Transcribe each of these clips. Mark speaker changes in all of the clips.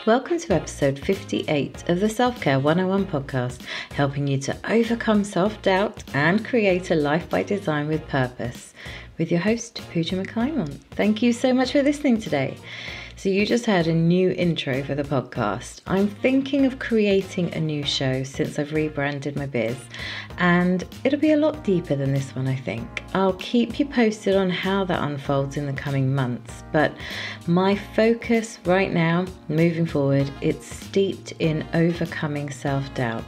Speaker 1: Welcome to episode 58 of the Self-Care 101 podcast, helping you to overcome self-doubt and create a life by design with purpose, with your host, Puja McClymont. Thank you so much for listening today. So you just heard a new intro for the podcast. I'm thinking of creating a new show since I've rebranded my biz, and it'll be a lot deeper than this one, I think. I'll keep you posted on how that unfolds in the coming months, but my focus right now, moving forward, it's steeped in overcoming self-doubt.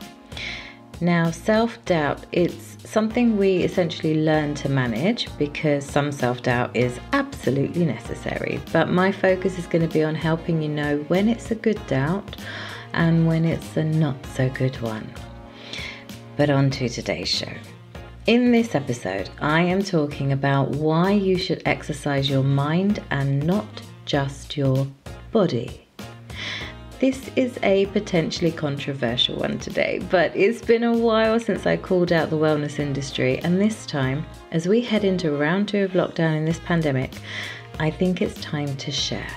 Speaker 1: Now, self-doubt, it's something we essentially learn to manage because some self-doubt is absolutely necessary. But my focus is going to be on helping you know when it's a good doubt and when it's a not so good one. But on to today's show. In this episode, I am talking about why you should exercise your mind and not just your body. This is a potentially controversial one today, but it's been a while since I called out the wellness industry, and this time, as we head into round 2 of lockdown in this pandemic, I think it's time to share.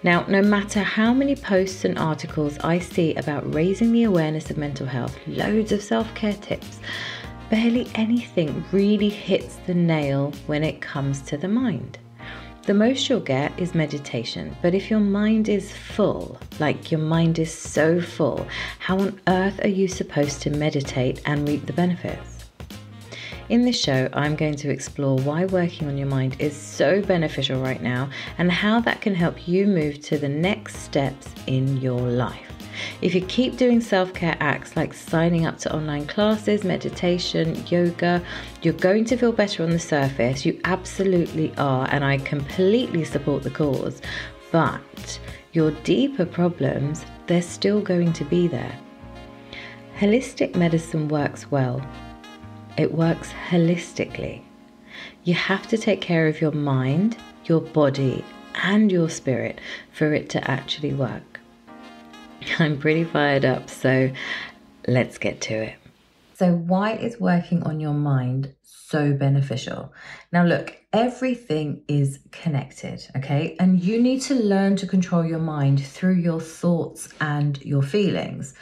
Speaker 1: Now, no matter how many posts and articles I see about raising the awareness of mental health, loads of self-care tips, barely anything really hits the nail when it comes to the mind. The most you'll get is meditation, but if your mind is full, like your mind is so full, how on earth are you supposed to meditate and reap the benefits? In this show, I'm going to explore why working on your mind is so beneficial right now and how that can help you move to the next steps in your life. If you keep doing self-care acts like signing up to online classes, meditation, yoga, you're going to feel better on the surface. You absolutely are, and I completely support the cause. But your deeper problems, they're still going to be there. Holistic medicine works well. It works holistically. You have to take care of your mind, your body, and your spirit for it to actually work. I'm pretty fired up, so let's get to it. So why is working on your mind so beneficial? Now look, everything is connected, okay? And you need to learn to control your mind through your thoughts and your feelings.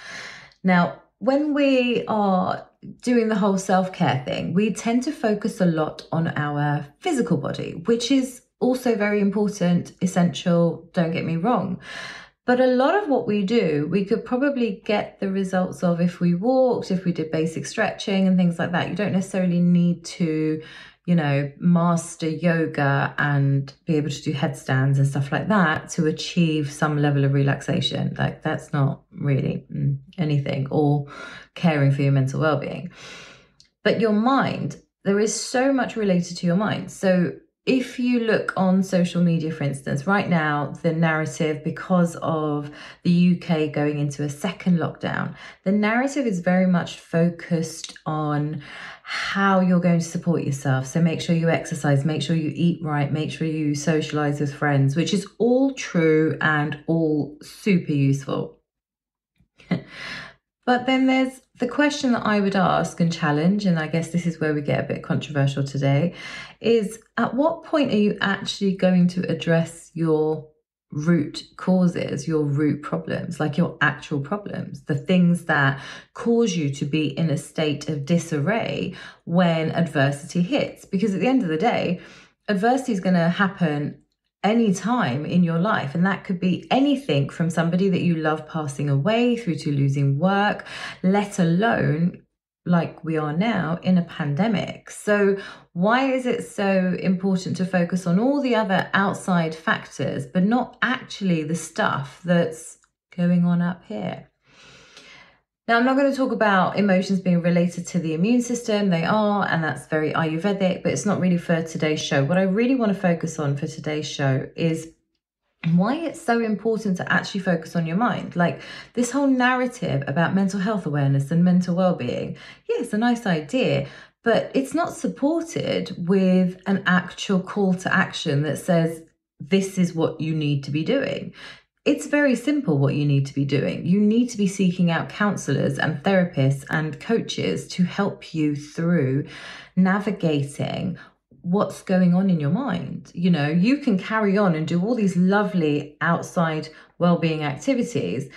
Speaker 1: Now, when we are doing the whole self-care thing, we tend to focus a lot on our physical body, which is also very important, essential, don't get me wrong. But a lot of what we do, we could probably get the results of if we walked, if we did basic stretching and things like that. You don't necessarily need to, master yoga and be able to do headstands and stuff like that to achieve some level of relaxation. Like that's not really anything, or caring for your mental well-being. But your mind, there is so much related to your mind. So if you look on social media, for instance, right now, the narrative, because of the UK going into a second lockdown, the narrative is very much focused on how you're going to support yourself. So make sure you exercise, make sure you eat right, make sure you socialize with friends, which is all true and all super useful. But then there's the question that I would ask and challenge, and I guess this is where we get a bit controversial today, is at what point are you actually going to address your root causes, your root problems, like your actual problems, the things that cause you to be in a state of disarray when adversity hits? Because at the end of the day, adversity is going to happen any time in your life, and that could be anything from somebody that you love passing away through to losing work, let alone like we are now in a pandemic. So why is it so important to focus on all the other outside factors but not actually the stuff that's going on up here? Now, I'm not going to talk about emotions being related to the immune system. They are, and that's very Ayurvedic, but it's not really for today's show. What I really want to focus on for today's show is why it's so important to actually focus on your mind. Like this whole narrative about mental health awareness and mental well-being, yeah, it's a nice idea, but it's not supported with an actual call to action that says, this is what you need to be doing. It's very simple what you need to be doing. You need to be seeking out counselors and therapists and coaches to help you through navigating what's going on in your mind. You know, you can carry on and do all these lovely outside well-being activities,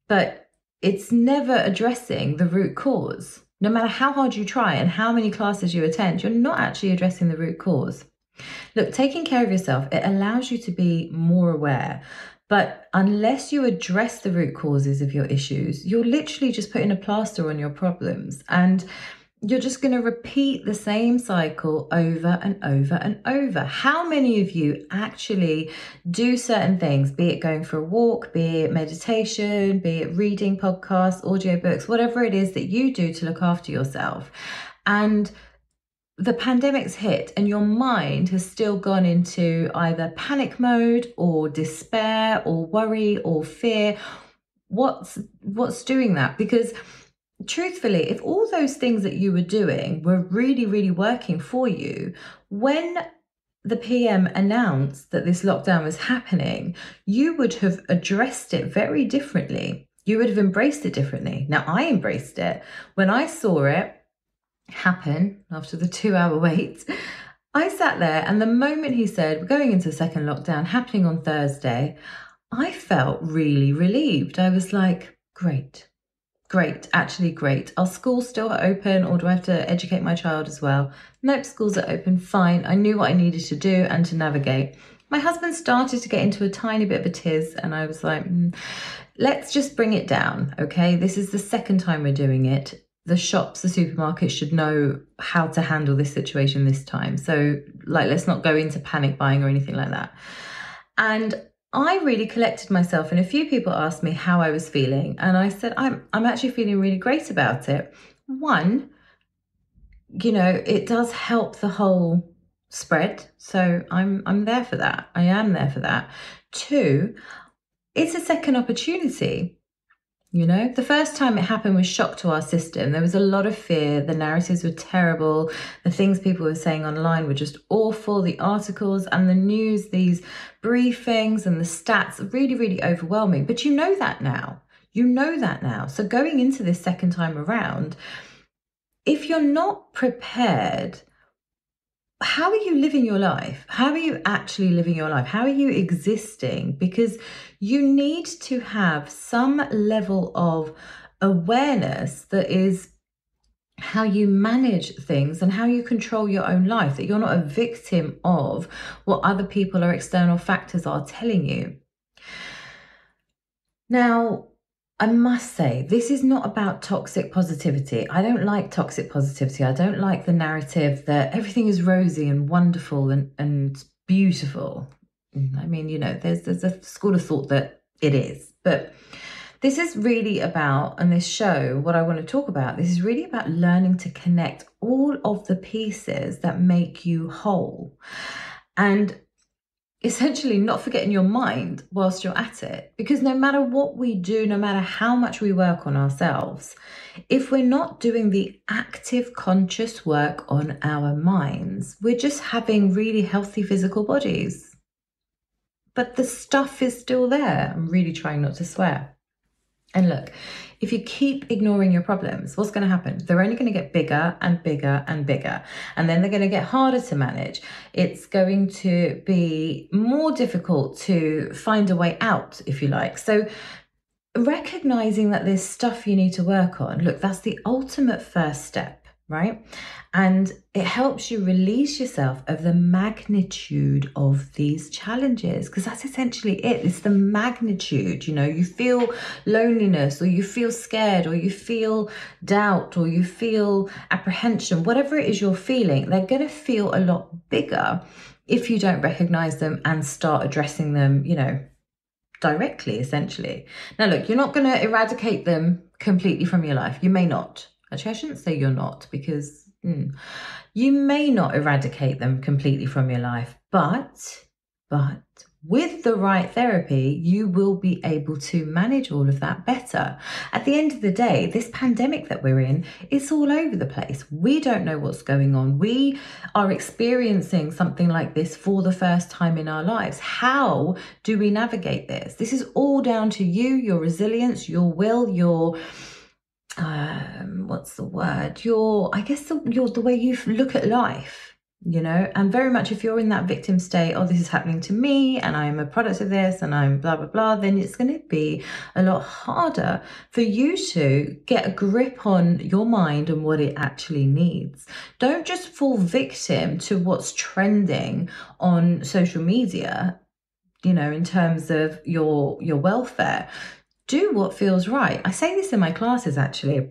Speaker 1: but it's never addressing the root cause. No matter how hard you try and how many classes you attend, you're not actually addressing the root cause. Look, taking care of yourself, it allows you to be more aware. But unless you address the root causes of your issues, you're literally just putting a plaster on your problems. And you're just going to repeat the same cycle over and over and over. How many of you actually do certain things, be it going for a walk, be it meditation, be it reading podcasts, audiobooks, whatever it is that you do to look after yourself, and the pandemic's hit and your mind has still gone into either panic mode or despair or worry or fear? What's doing that? Because truthfully, if all those things that you were doing were really, really working for you, when the PM announced that this lockdown was happening, you would have addressed it very differently. You would have embraced it differently. Now, I embraced it. When I saw it happen after the 2-hour wait, I sat there, and the moment he said, we're going into a second lockdown happening on Thursday, I felt really relieved. I was like, great, actually great. Are schools still open, or do I have to educate my child as well? Nope, schools are open, fine. I knew what I needed to do and to navigate. My husband started to get into a tiny bit of a tiz, and I was like, let's just bring it down, okay? This is the second time we're doing it. The shops, the supermarkets should know how to handle this situation this time. So, like, let's not go into panic buying or anything like that. And I really collected myself, and a few people asked me how I was feeling, and I said, I'm actually feeling really great about it. One, you know, it does help the whole spread, so I'm there for that. I am there for that. Two, it's a second opportunity. You know, the first time it happened was shock to our system. There was a lot of fear. The narratives were terrible. The things people were saying online were just awful. The articles and the news, these briefings and the stats, really, really overwhelming. But you know that now. You know that now. So going into this second time around, if you're not prepared, how are you living your life? How are you actually living your life? How are you existing? Because you need to have some level of awareness that is how you manage things and how you control your own life, that you're not a victim of what other people or external factors are telling you. Now, I must say, this is not about toxic positivity. I don't like toxic positivity. I don't like the narrative that everything is rosy and wonderful and beautiful. I mean, you know, there's a school of thought that it is. But this is really about, and this show, what I want to talk about, this is really about learning to connect all of the pieces that make you whole. And essentially not forgetting your mind whilst you're at it. Because no matter what we do, no matter how much we work on ourselves, if we're not doing the active conscious work on our minds, we're just having really healthy physical bodies. But the stuff is still there. I'm really trying not to swear. And look, if you keep ignoring your problems, what's going to happen? They're only going to get bigger and bigger and bigger. And then they're going to get harder to manage. It's going to be more difficult to find a way out, if you like. So recognizing that there's stuff you need to work on, look, that's the ultimate first step, right? And it helps you release yourself of the magnitude of these challenges, because that's essentially it. It's the magnitude, you know, you feel loneliness, or you feel scared, or you feel doubt, or you feel apprehension, whatever it is you're feeling, they're going to feel a lot bigger if you don't recognize them and start addressing them, you know, directly, essentially. Now, look, you're not going to eradicate them completely from your life. You may not. Actually, I shouldn't say you're not, because you may not eradicate them completely from your life, but with the right therapy, you will be able to manage all of that better. At the end of the day, this pandemic that we're in, it's all over the place. We don't know what's going on. We are experiencing something like this for the first time in our lives. How do we navigate this? This is all down to you, your resilience, your will, your what's the word? The way you look at life. and very much if you're in that victim state, oh, this is happening to me and I'm a product of this and I'm blah, blah, blah, then it's going to be a lot harder for you to get a grip on your mind and what it actually needs. Don't just fall victim to what's trending on social media, in terms of your welfare. Do what feels right. I say this in my classes, actually.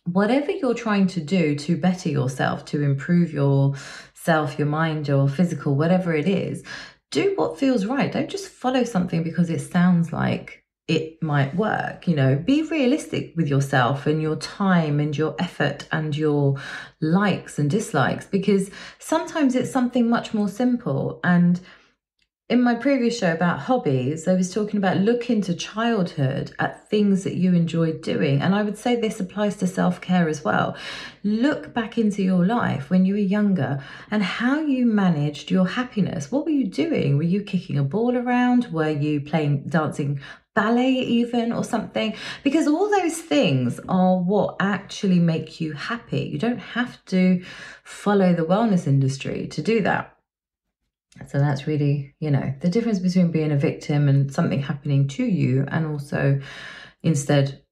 Speaker 1: Whatever you're trying to do to better yourself, to improve yourself, your mind, your physical, whatever it is, do what feels right. Don't just follow something because it sounds like it might work. Be realistic with yourself and your time and your effort and your likes and dislikes, because sometimes it's something much more simple. And in my previous show about hobbies, I was talking about look into childhood at things that you enjoyed doing. And I would say this applies to self-care as well. Look back into your life when you were younger and how you managed your happiness. What were you doing? Were you kicking a ball around? Were you dancing ballet even or something? Because all those things are what actually make you happy. You don't have to follow the wellness industry to do that. So that's really, the difference between being a victim and something happening to you, and also instead,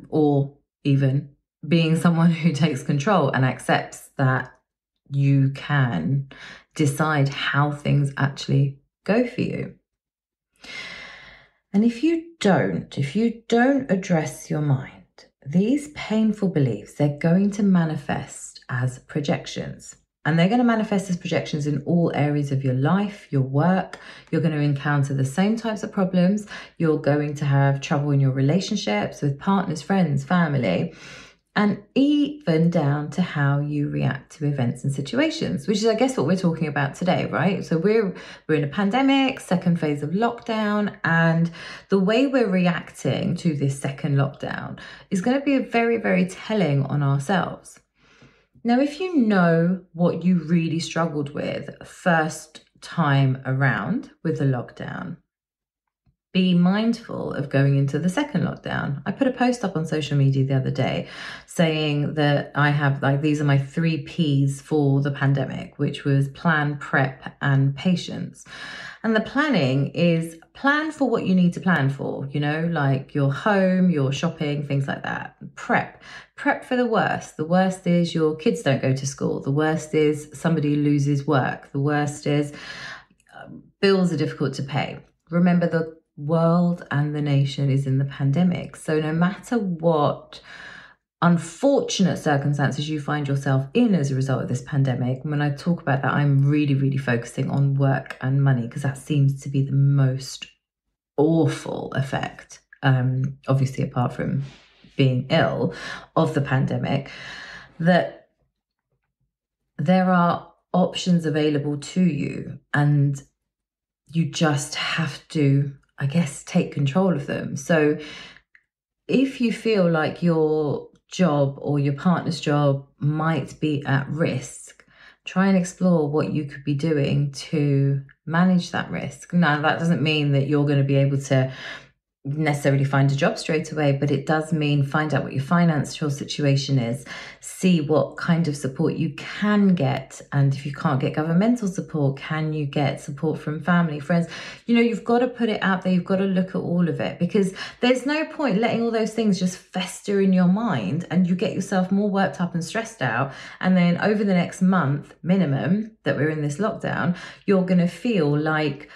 Speaker 1: or even being someone who takes control and accepts that you can decide how things actually go for you. And if you don't address your mind, these painful beliefs, they're going to manifest as projections. And they're going to manifest as projections in all areas of your life, your work. You're going to encounter the same types of problems. You're going to have trouble in your relationships with partners, friends, family, and even down to how you react to events and situations, which is, I guess, what we're talking about today, right? So we're in a pandemic, second phase of lockdown, and the way we're reacting to this second lockdown is going to be very, very telling on ourselves. Now, if you know what you really struggled with first time around with the lockdown, be mindful of going into the second lockdown. I put a post up on social media the other day saying that I have these are my 3 Ps for the pandemic, which was plan, prep, and patience. And the planning is plan for what you need to plan for, like your home, your shopping, things like that. Prep for the worst. The worst is your kids don't go to school. The worst is somebody loses work. The worst is bills are difficult to pay. Remember, the world and the nation is in the pandemic. So no matter what unfortunate circumstances you find yourself in as a result of this pandemic, when I talk about that, I'm really, really focusing on work and money, because that seems to be the most awful effect, obviously apart from being ill, of the pandemic, that there are options available to you and you just have to, I guess, take control of them. So if you feel like your job or your partner's job might be at risk, try and explore what you could be doing to manage that risk. Now, that doesn't mean that you're going to be able to necessarily find a job straight away, but it does mean find out what your financial situation is, see what kind of support you can get, and if you can't get governmental support, can you get support from family, friends? You've got to put it out there. You've got to look at all of it, because there's no point letting all those things just fester in your mind and you get yourself more worked up and stressed out, and then over the next month minimum that we're in this lockdown, you're going to feel like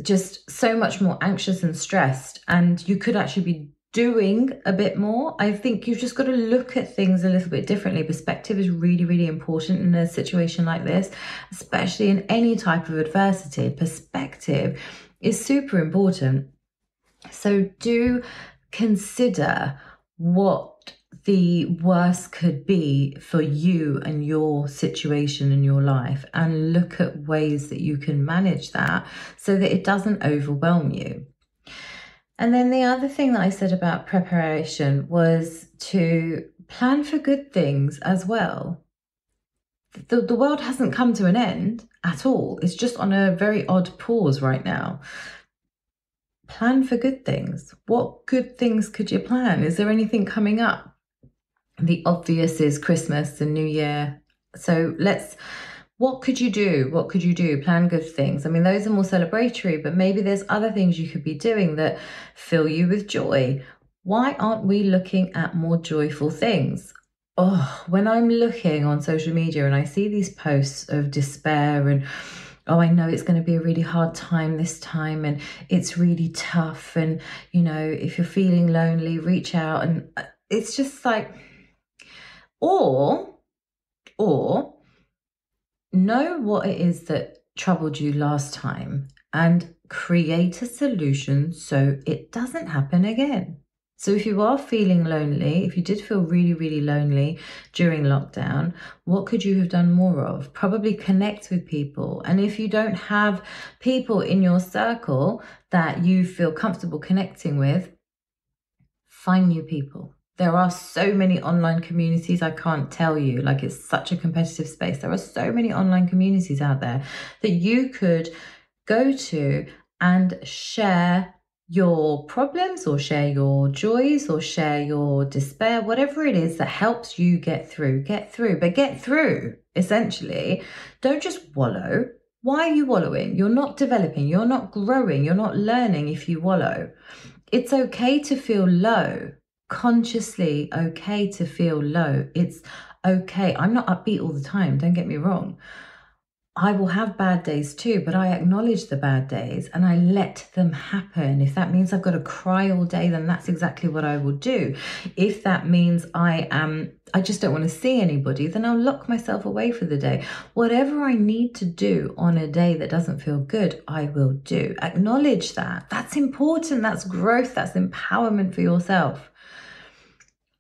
Speaker 1: just so much more anxious and stressed, and you could actually be doing a bit more. I think you've just got to look at things a little bit differently. Perspective is really, really important in a situation like this, especially in any type of adversity. Perspective is super important. So do consider what the worst could be for you and your situation in your life, and look at ways that you can manage that so that it doesn't overwhelm you. And then the other thing that I said about preparation was to plan for good things as well. The world hasn't come to an end at all. It's just on a very odd pause right now. Plan for good things. What good things could you plan? Is there anything coming up? The obvious is Christmas and New Year. So let's what could you do? What could you do? Plan good things. I mean, those are more celebratory, but maybe there's other things you could be doing that fill you with joy. Why aren't we looking at more joyful things? Oh, when I'm looking on social media and I see these posts of despair and, oh, I know it's going to be a really hard time this time and it's really tough. And, you know, if you're feeling lonely, reach out. And it's just like, or know what it is that troubled you last time and create a solution so it doesn't happen again. So if you are feeling lonely, if you did feel really, really lonely during lockdown, what could you have done more of? Probably connect with people. And if you don't have people in your circle that you feel comfortable connecting with, find new people. There are so many online communities, I can't tell you, like it's such a competitive space. There are so many online communities out there that you could go to and share your problems or share your joys or share your despair, whatever it is that helps you get through, but get through, essentially. Don't just wallow. Why are you wallowing? You're not developing, you're not growing, you're not learning if you wallow. It's okay to feel low, consciously okay to feel low. It's okay. I'm not upbeat all the time, don't get me wrong. I will have bad days too, but I acknowledge the bad days and I let them happen. If that means I've got to cry all day, then that's exactly what I will do. If that means I just don't want to see anybody, then I'll lock myself away for the day. Whatever I need to do on a day that doesn't feel good, I will do. Acknowledge that. That's important. That's growth. That's empowerment for yourself.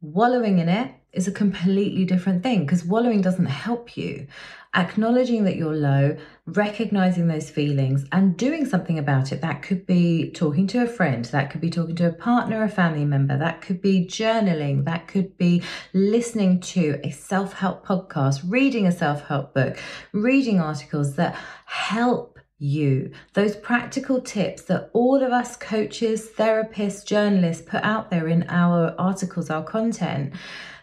Speaker 1: Wallowing in it is a completely different thing because wallowing doesn't help you. Acknowledging that you're low, recognizing those feelings and doing something about it. That could be talking to a friend, that could be talking to a partner, a family member, that could be journaling, that could be listening to a self-help podcast, reading a self-help book, reading articles that help you. Those practical tips that all of us coaches, therapists, journalists put out there in our articles, our content,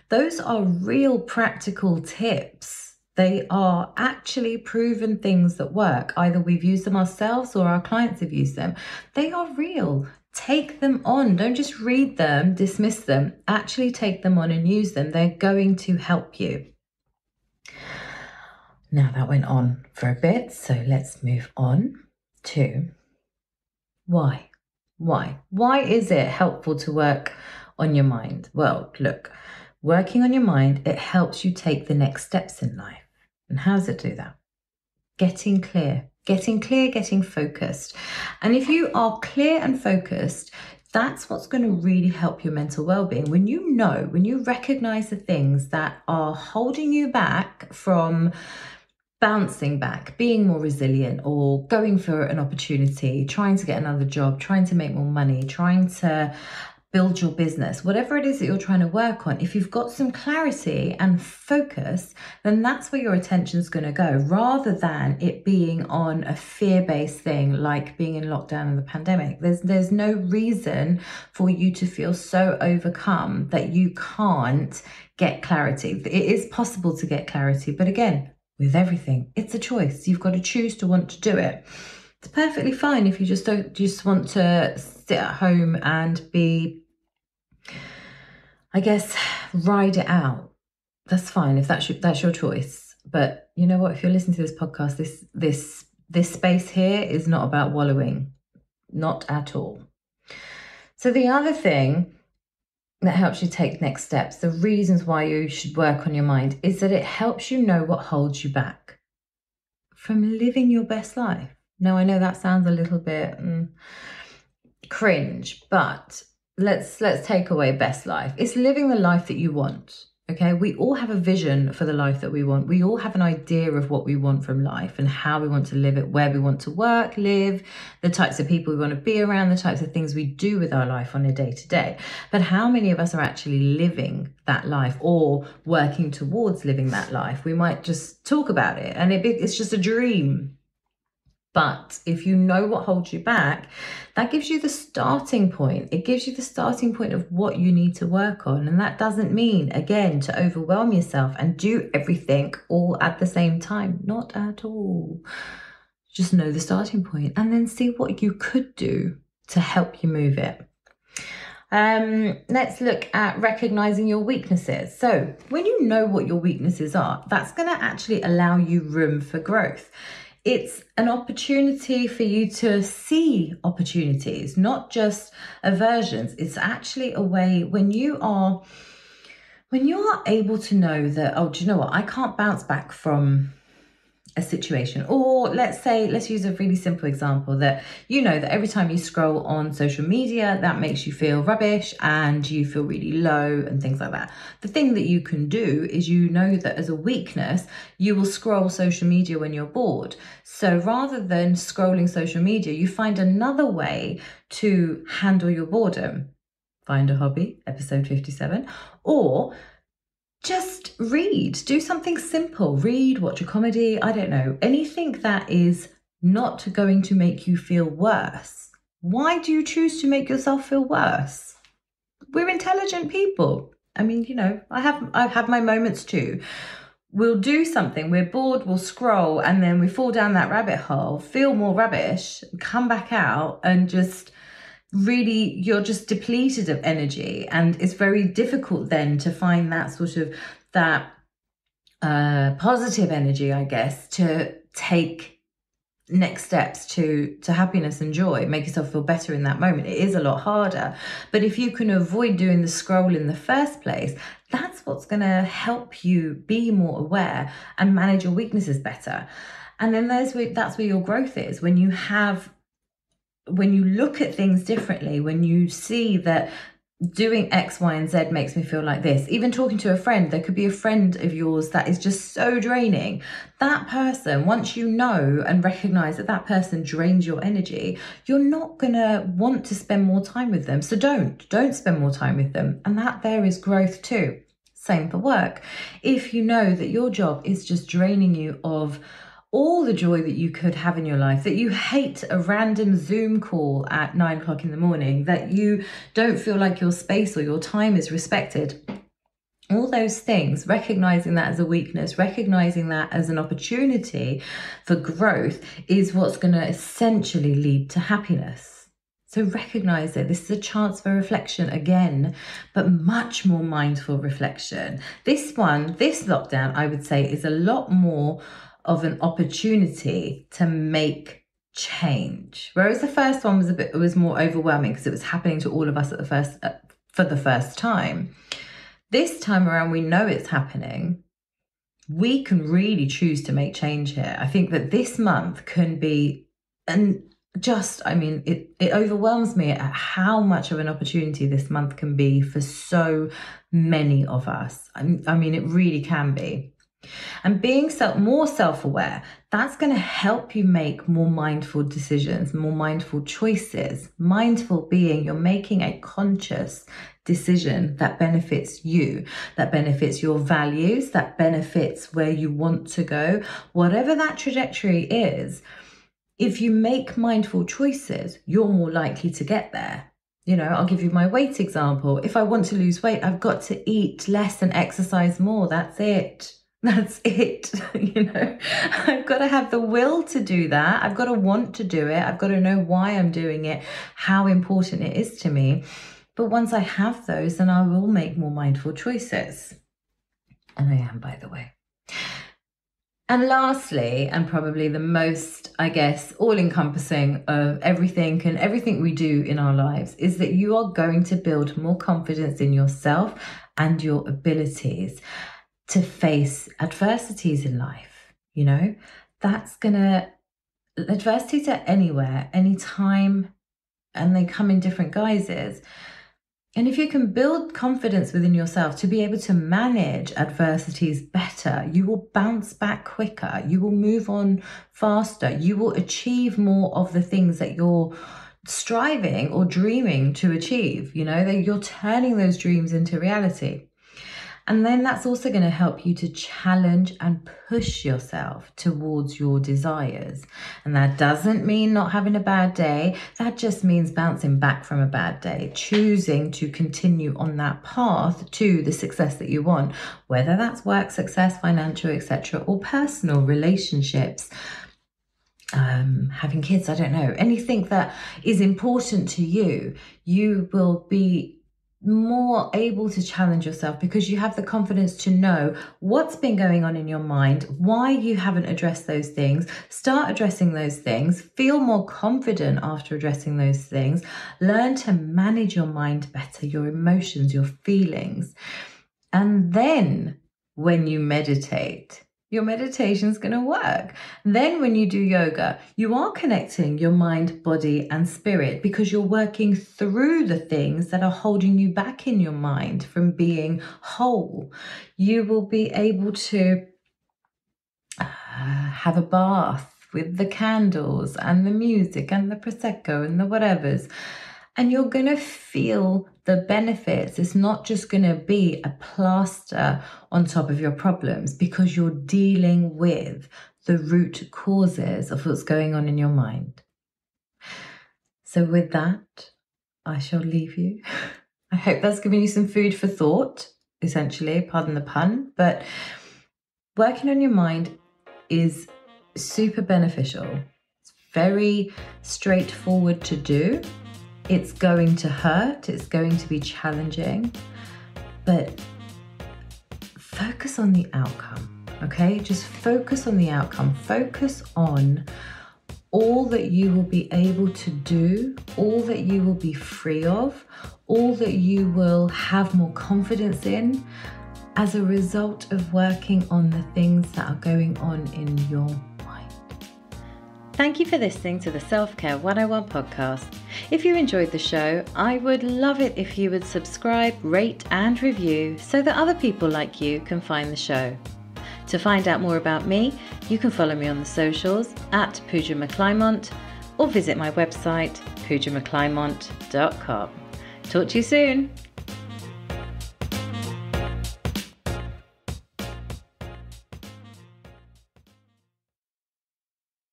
Speaker 1: those are real practical tips. They are actually proven things that work. Either we've used them ourselves or our clients have used them. They are real. Take them on. Don't just read them, dismiss them. Actually take them on and use them. They're going to help you. Now that went on for a bit, so let's move on to why. Why is it helpful to work on your mind? Well, look, working on your mind, it helps you take the next steps in life. And how does it do that? Getting clear, getting focused. And if you are clear and focused, that's what's going to really help your mental well-being. When you recognize the things that are holding you back from bouncing back, being more resilient, or going for an opportunity, trying to get another job, trying to make more money, trying to build your business, whatever it is that you're trying to work on, if you've got some clarity and focus, then that's where your attention's going to go, rather than it being on a fear-based thing like being in lockdown and the pandemic. There's no reason for you to feel so overcome that you can't get clarity. It is possible to get clarity, but again, with everything, it's a choice. You've got to choose to want to do it. It's perfectly fine if you just want to sit at home and be, I guess, ride it out. That's fine if that's your choice. But you know what? If you're listening to this podcast, this space here is not about wallowing, not at all. So the other thing that helps you take next steps, the reasons why you should work on your mind, is that it helps you know what holds you back from living your best life. Now, I know that sounds a little bit cringe, but let's take away best life. It's living the life that you want. Okay, we all have a vision for the life that we want. We all have an idea of what we want from life and how we want to live it, where we want to work, live, the types of people we want to be around, the types of things we do with our life on a day-to-day. But how many of us are actually living that life or working towards living that life? We might just talk about it and it's just a dream. But if you know what holds you back, that gives you the starting point. It gives you the starting point of what you need to work on. And that doesn't mean, again, to overwhelm yourself and do everything all at the same time. Not at all. Just know the starting point and then see what you could do to help you move it. Let's look at recognizing your weaknesses. So when you know what your weaknesses are, that's going to actually allow you room for growth. It's an opportunity for you to see opportunities, not just aversions. It's actually a way when you are able to know that, oh, do you know what? I can't bounce back from a situation. Or let's use a really simple example that you know that every time you scroll on social media, that makes you feel rubbish and you feel really low and things like that. The thing that you can do is you know that as a weakness, you will scroll social media when you're bored. So rather than scrolling social media, you find another way to handle your boredom. Find a hobby, episode 57, or just read, do something simple, read, watch a comedy, I don't know, anything that is not going to make you feel worse. Why do you choose to make yourself feel worse? We're intelligent people. I mean, you know, I've had my moments too. We'll do something, we're bored, we'll scroll, and then we fall down that rabbit hole, feel more rubbish, come back out and just really you're just depleted of energy, and it's very difficult then to find that sort of that positive energy, I guess, to take next steps to happiness and joy, make yourself feel better in that moment. It is a lot harder, but if you can avoid doing the scroll in the first place, that's what's going to help you be more aware and manage your weaknesses better. And then that's where your growth is, when you look at things differently, when you see that doing X, Y, and Z makes me feel like this. Even talking to a friend, there could be a friend of yours that is just so draining. That person, once you know and recognize that that person drains your energy, you're not going to want to spend more time with them. So don't spend more time with them. And that there is growth too. Same for work. If you know that your job is just draining you of all the joy that you could have in your life, that you hate a random Zoom call at 9 o'clock in the morning, that you don't feel like your space or your time is respected, all those things, recognizing that as a weakness, recognizing that as an opportunity for growth is what's going to essentially lead to happiness. So recognize it. This is a chance for reflection again, but much more mindful reflection. This lockdown, I would say, is a lot more of an opportunity to make change, whereas the first one was more overwhelming because it was happening to all of us for the first time. This time around, we know it's happening. We can really choose to make change here. I think that this month can be, and it overwhelms me at how much of an opportunity this month can be for so many of us. I mean, it really can be. And being more self-aware, that's going to help you make more mindful decisions, more mindful choices. Mindful being you're making a conscious decision that benefits you, that benefits your values, that benefits where you want to go. Whatever that trajectory is, if you make mindful choices, you're more likely to get there. You know, I'll give you my weight example. If I want to lose weight, I've got to eat less and exercise more. That's it. You know, I've got to have the will to do that. I've got to want to do it. I've got to know why I'm doing it, how important it is to me. But once I have those, then I will make more mindful choices. And I am, by the way. And lastly, and probably the most, I guess, all-encompassing of everything we do in our lives, is that you are going to build more confidence in yourself and your abilities to face adversities in life. You know, adversities are anywhere, anytime, and they come in different guises. And if you can build confidence within yourself to be able to manage adversities better, you will bounce back quicker, you will move on faster, you will achieve more of the things that you're striving or dreaming to achieve. You know, that you're turning those dreams into reality. And then that's also going to help you to challenge and push yourself towards your desires. And that doesn't mean not having a bad day. That just means bouncing back from a bad day, choosing to continue on that path to the success that you want, whether that's work success, financial, etc., or personal relationships. Having kids, I don't know, anything that is important to you, you will be more able to challenge yourself because you have the confidence to know what's been going on in your mind, why you haven't addressed those things. Start addressing those things, feel more confident after addressing those things, learn to manage your mind better, your emotions, your feelings. And then when you meditate, your meditation's going to work. Then when you do yoga, you are connecting your mind, body, and spirit because you're working through the things that are holding you back in your mind from being whole. You will be able to have a bath with the candles and the music and the Prosecco and the whatevers. And you're going to feel the benefits. It's not just going to be a plaster on top of your problems because you're dealing with the root causes of what's going on in your mind. So with that, I shall leave you. I hope that's given you some food for thought, essentially, pardon the pun. But working on your mind is super beneficial. It's very straightforward to do. It's going to hurt, it's going to be challenging, but focus on the outcome, okay? Just focus on the outcome. Focus on all that you will be able to do, all that you will be free of, all that you will have more confidence in as a result of working on the things that are going on in your mind. Thank you for listening to the Self-Care 101 podcast. If you enjoyed the show, I would love it if you would subscribe, rate and review so that other people like you can find the show. To find out more about me, you can follow me on the socials at Puja McClymont or visit my website, pujamcclymont.com. Talk to you soon.